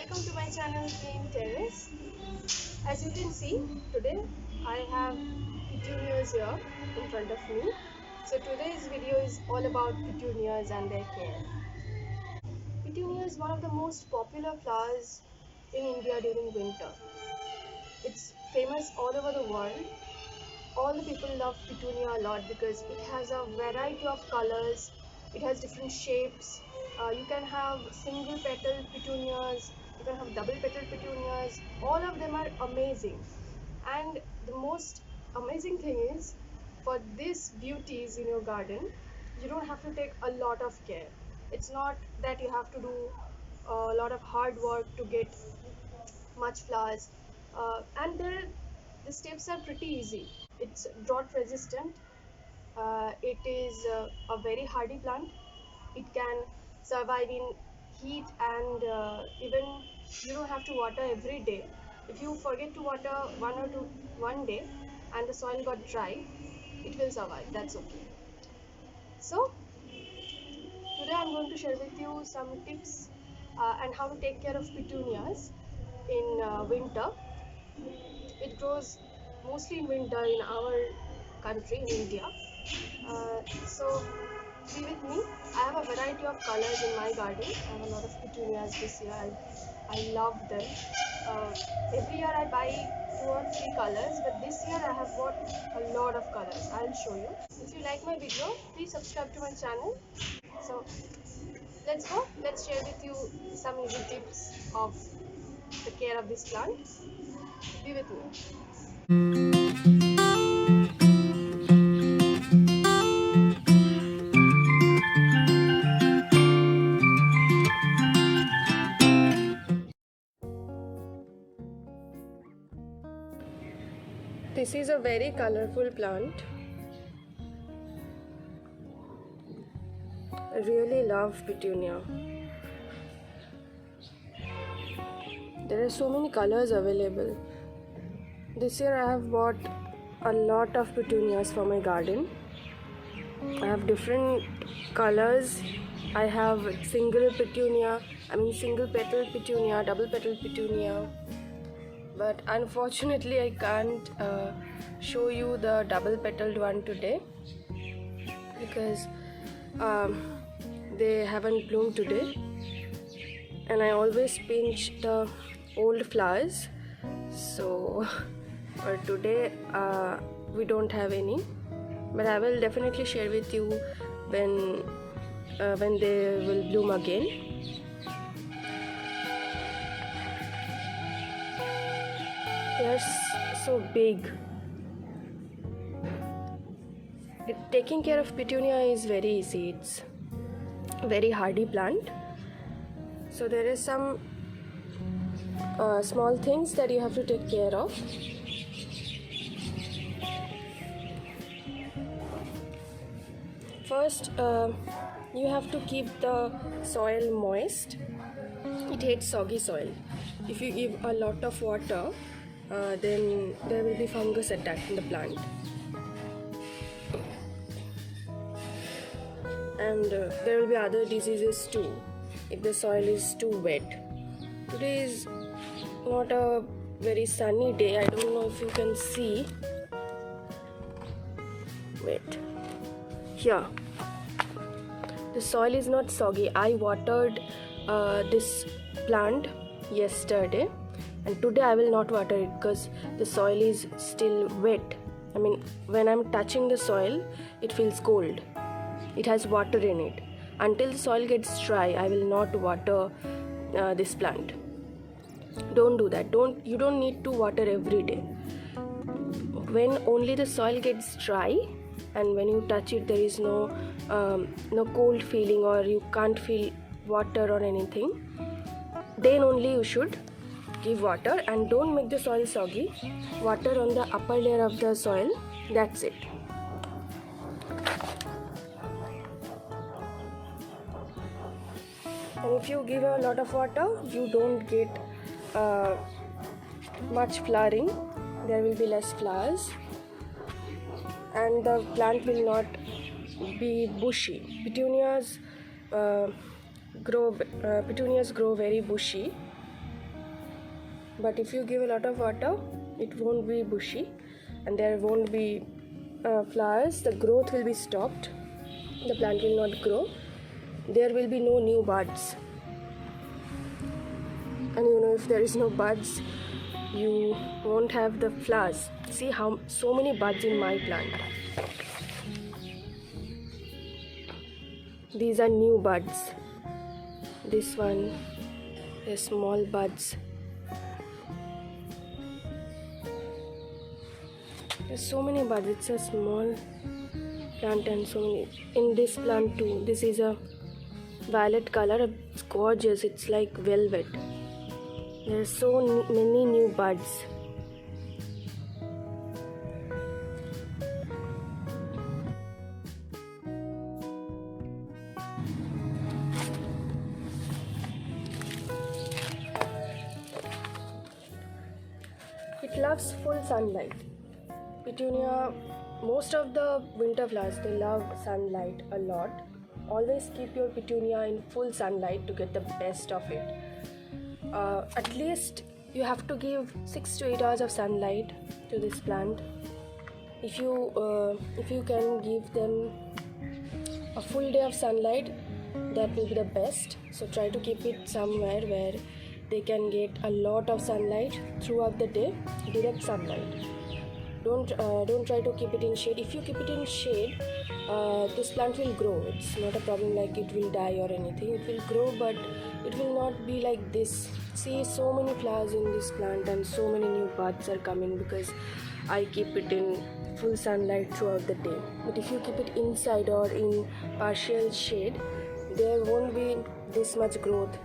welcome to my channel Green Terrace. As you can see, today I have petunias here in front of me. So today's video is all about petunias and their care. Petunia is one of the most popular flowers in India during winter. It's famous all over the world. All the people love petunia a lot because it has a variety of colors, it has different shapes. You can have single petal petunias, you can have double petal petunias. All of them are amazing. And the most amazing thing is, for these beauties in your garden, you don't have to take a lot of care. It's not that you have to do a lot of hard work to get much flowers. And the steps are pretty easy. It's drought resistant. It is a very hardy plant. It can survive in heat, and even you don't have to water every day. If you forget to water one day and the soil got dry, it will survive. That's okay. So today I'm going to share with you some tips and how to take care of petunias in winter. It grows mostly in winter in our country, in India. So be with me. I have a variety of colors in my garden. I have a lot of petunias this year. I love them. Uh, every year I buy 2 or 3 colors, but this year I have bought a lot of colors. I'll show you. If you like my video, please subscribe to my channel. So let's go. Let's share with you some easy tips of the care of this plant. Be with me. This is a very colorful plant. I really love petunia. There are so many colors available. This year I have bought a lot of petunias for my garden. I have different colors. I have single petal petunia, double petal petunia. But unfortunately I can't show you the double petaled one today because they haven't bloomed today, and I always pinch the old flowers. So for today we don't have any, but I will definitely share with you when they will bloom again. They are so big. Taking care of petunia is very easy. It's a very hardy plant. So there is some small things that you have to take care of. First, you have to keep the soil moist. It hates soggy soil. If you give a lot of water, then there will be fungus attacking the plant. And there will be other diseases too if the soil is too wet. Today is not a very sunny day. I don't know if you can see. Wait. Here. The soil is not soggy. I watered this plant yesterday, and today I will not water it because the soil is still wet. I mean, when I'm touching the soil, it feels cold. It has water in it. Until the soil gets dry, I will not water this plant. Don't do that. You don't need to water every day. When only the soil gets dry and when you touch it, there is no cold feeling or you can't feel water or anything, then only you should give water, and don't make the soil soggy. Water on the upper layer of the soil. That's it. And if you give a lot of water, you don't get much flowering. There will be less flowers, and the plant will not be bushy. Petunias grow very bushy, but if you give a lot of water, it won't be bushy and there won't be flowers. The growth will be stopped, the plant will not grow, there will be no new buds. And if there is no buds, you won't have the flowers. See how so many buds in my plant. These are new buds. This one is small buds. There's so many buds. It's a small plant and so many. In this plant too, this is a violet color. It's gorgeous. It's like velvet. There are so many new buds. It loves full sunlight. Petunia, most of the winter flowers, they love sunlight a lot. Always keep your petunia in full sunlight to get the best of it. At least you have to give 6 to 8 hours of sunlight to this plant. If you can give them a full day of sunlight, that will be the best. So try to keep it somewhere where they can get a lot of sunlight throughout the day, direct sunlight. Don't try to keep it in shade. If you keep it in shade, this plant will grow. It's not a problem like it will die or anything. It will grow, but it will not be like this. See, so many flowers in this plant and so many new buds are coming because I keep it in full sunlight throughout the day. But if you keep it inside or in partial shade, there won't be this much growth,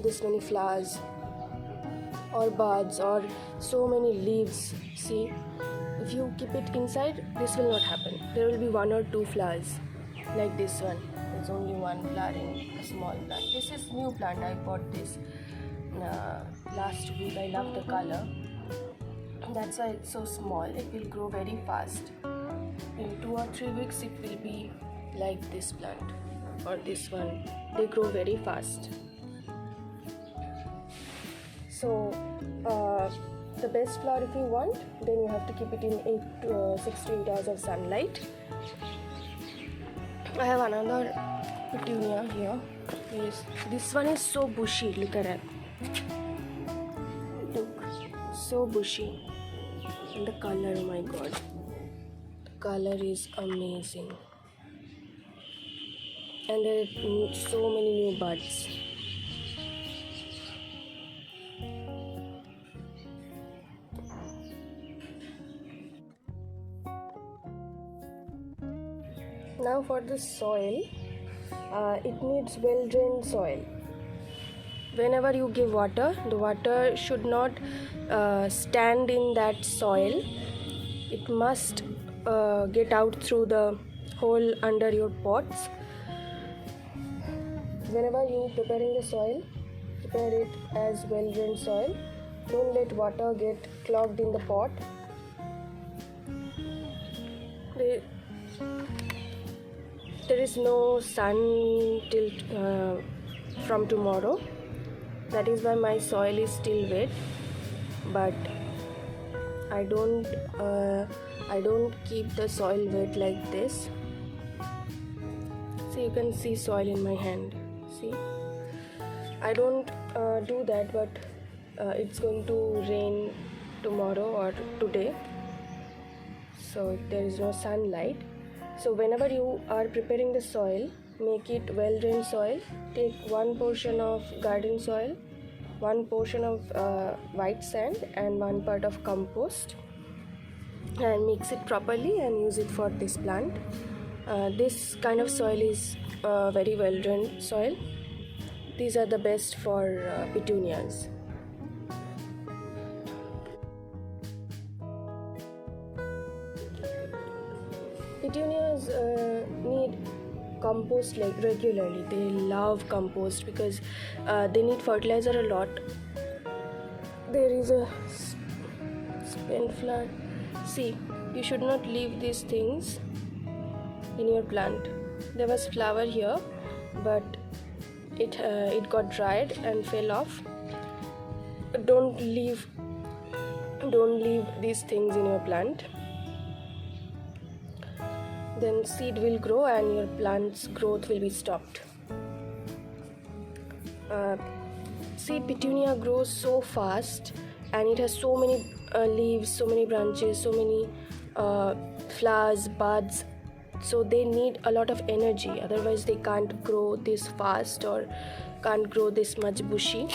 this many flowers or buds or so many leaves. See, if you keep it inside, this will not happen. There will be 1 or 2 flowers like this one. There's only 1 flower in a small plant. This is new plant. I bought this last week. I love the color. That's why it's so small. It will grow very fast. In 2 or 3 weeks, it will be like this plant or this one. They grow very fast. So the best flower if you want, then you have to keep it in 6 to 8 hours of sunlight. I have another petunia here. This one is so bushy. Look at it. Look, so bushy. And the color, oh my god, the color is amazing. And there are so many new buds. Now for the soil, it needs well-drained soil. Whenever you give water, the water should not stand in that soil. It must get out through the hole under your pots. Whenever you preparing the soil, prepare it as well-drained soil. Don't let water get clogged in the pot. There is no sun till from tomorrow. That is why my soil is still wet. But I don't keep the soil wet like this. So you can see soil in my hand. See, I don't do that, but it's going to rain tomorrow or today. So there is no sunlight. So whenever you are preparing the soil, make it well-drained soil. Take 1 portion of garden soil, 1 portion of white sand and 1 part of compost, and mix it properly and use it for this plant. This kind of soil is very well-drained soil. These are the best for petunias. Petunias need compost like regularly. They love compost because they need fertilizer a lot. There is a spent flower. See, you should not leave these things in your plant. There was flower here, but it got dried and fell off. don't leave these things in your plant. Then seed will grow and your plant's growth will be stopped. See, Petunia grows so fast and it has so many leaves, so many branches, so many flowers, buds. So they need a lot of energy, otherwise they can't grow this fast or can't grow this much bushy.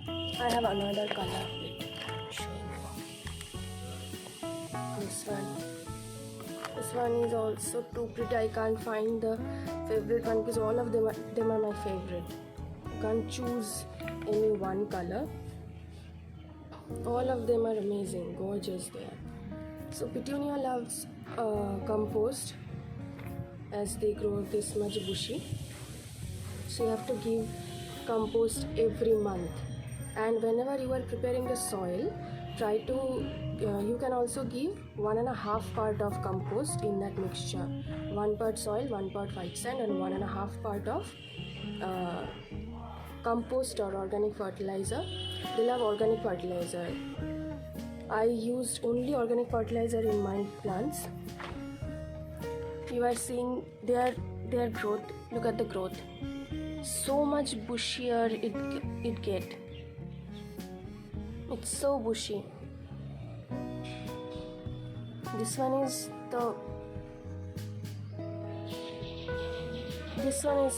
I have another color. This one is also too pretty. I can't find the favorite one because all of them are my favorite. I can't choose any one color. All of them are amazing, gorgeous they are. So Petunia loves compost as they grow this much bushy. So you have to give compost every month. And whenever you are preparing the soil, try to you can also give 1.5 part of compost in that mixture. 1 part soil, 1 part white sand, and 1.5 part of compost or organic fertilizer. They love organic fertilizer. I used only organic fertilizer in my plants. You are seeing their growth. Look at the growth. So much bushier it get. It's so bushy. This one is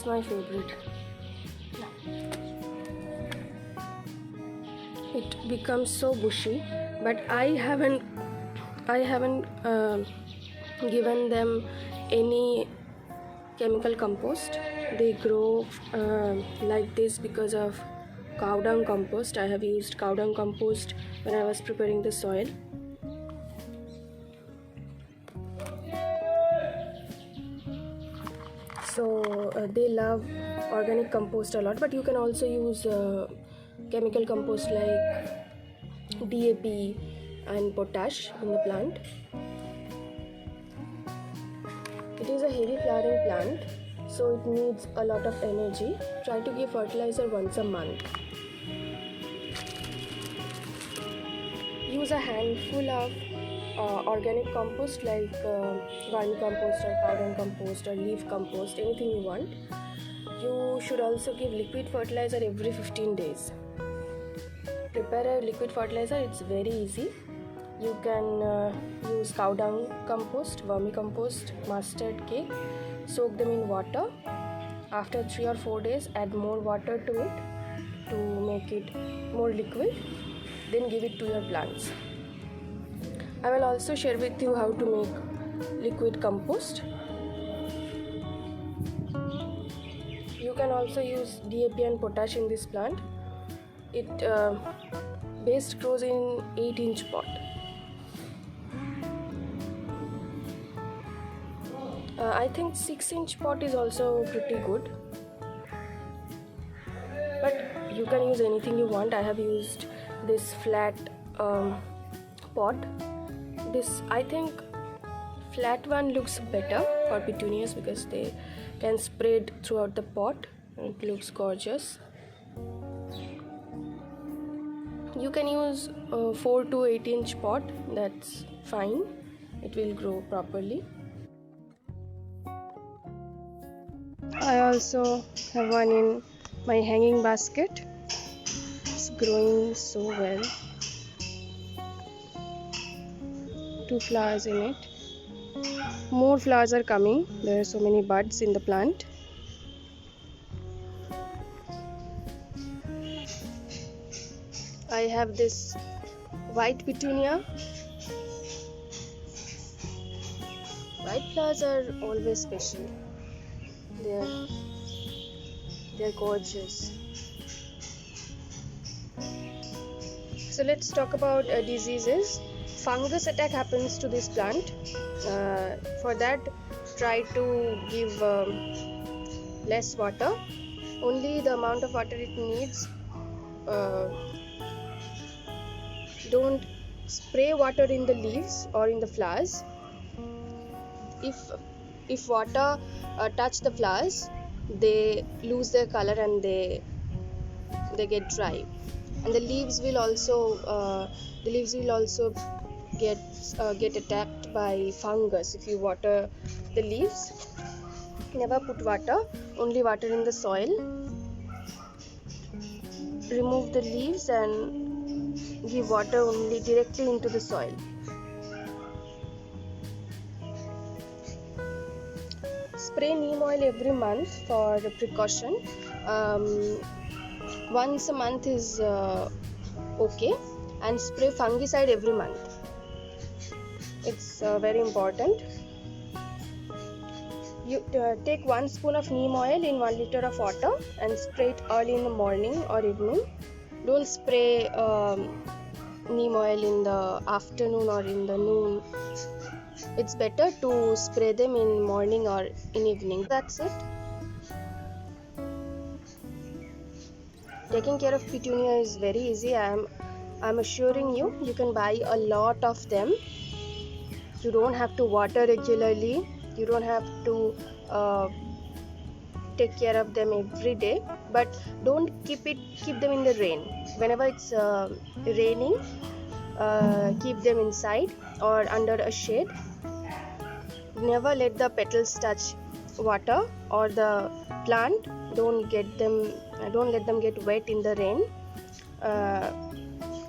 my favorite. It becomes so bushy, but I haven't given them any chemical compost. They grow like this because of cow dung compost. I have used cow dung compost when I was preparing the soil. So they love organic compost a lot, but you can also use chemical compost like DAP and potash in the plant. It is a heavy flowering plant, so it needs a lot of energy. Try to give fertilizer once a month. Use a handful of organic compost like vermicompost or cow dung compost or leaf compost, anything you want. You should also give liquid fertilizer every 15 days. Prepare a liquid fertilizer, it's very easy. You can use cow dung compost, vermicompost, mustard cake, soak them in water. After 3 or 4 days, add more water to it to make it more liquid. Then give it to your plants. I will also share with you how to make liquid compost. You can also use DAP and potash in this plant. It best grows in 8-inch pot. I think 6-inch pot is also pretty good. But you can use anything you want. I have used this flat pot. I think flat one looks better for petunias because they can spread throughout the pot and it looks gorgeous. You can use a 4 to 8-inch pot, that's fine, it will grow properly. I also have one in my hanging basket. It's growing so well. 2 flowers in it. More flowers are coming. There are so many buds in the plant. I have this white petunia. White flowers are always special. They're gorgeous. So let's talk about diseases. Fungus attack happens to this plant. For that, try to give less water, only the amount of water it needs. Don't spray water in the leaves or in the flowers. If water touch the flowers, they lose their color and they get dry. And the leaves will also get get attacked by fungus if you water the leaves. Never put water, only water in the soil. Remove the leaves and give water only directly into the soil. Spray neem oil every month for precaution. um, Once a month is okay, and spray fungicide every month. It's very important. You take 1 spoon of neem oil in 1 liter of water and spray it early in the morning or evening. Don't spray neem oil in the afternoon or in the noon. It's better to spray them in morning or in evening. That's it. Taking care of petunia is very easy. I'm assuring you, you can buy a lot of them. You don't have to water regularly. You don't have to take care of them every day. But don't keep them in the rain. Whenever it's raining, keep them inside or under a shade. Never let the petals touch water or the plant. Don't let them get wet in the rain.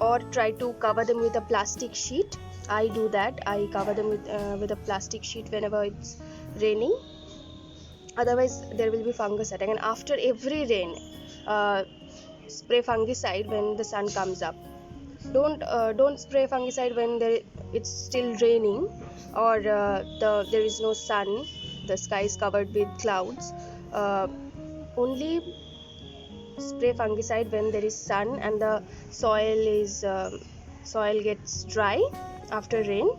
Or try to cover them with a plastic sheet. I do that. I cover them with a plastic sheet whenever it's raining. Otherwise there will be fungus attack. And after every rain, spray fungicide when the sun comes up. Don't spray fungicide when it's still raining, or there is no sun, the sky is covered with clouds. Only spray fungicide when there is sun and the soil gets dry after rain.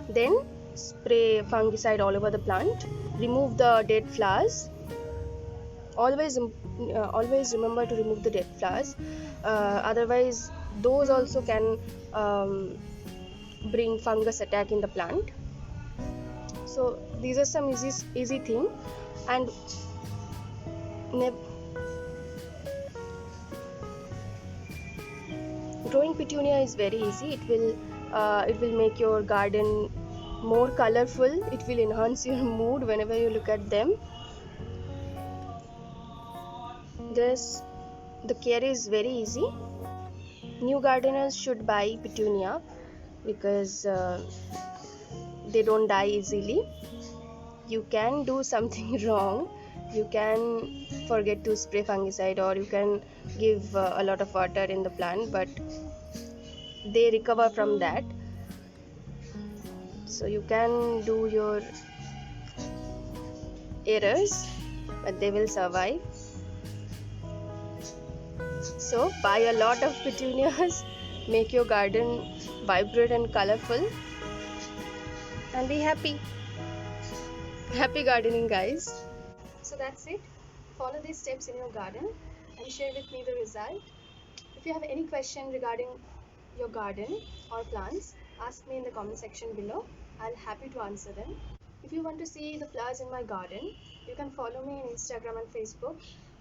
Then spray fungicide all over the plant. Remove the dead flowers. Always remember to remove the dead flowers. Otherwise those also can bring fungus attack in the plant. So these are some easy thing. And growing petunia is very easy. It will make your garden more colorful. It will enhance your mood whenever you look at them. The care is very easy. New gardeners should buy petunia because they don't die easily. You can do something wrong. You can forget to spray fungicide, or you can give a lot of water in the plant, but they recover from that. So you can do your errors, but they will survive. So buy a lot of petunias, make your garden vibrant and colorful, and be happy. Happy gardening, guys. So that's it. Follow these steps in your garden and share with me the result. If you have any question regarding your garden or plants, ask me in the comment section below. I'll happy to answer them. If you want to see the flowers in my garden, you can follow me on Instagram and Facebook.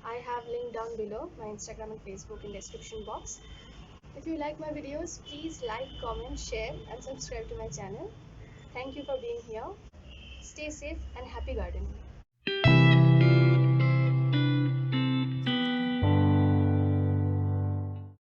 I have linked down below my Instagram and Facebook in description box. If you like my videos, please like, comment, share and subscribe to my channel. Thank you for being here. Stay safe and happy gardening.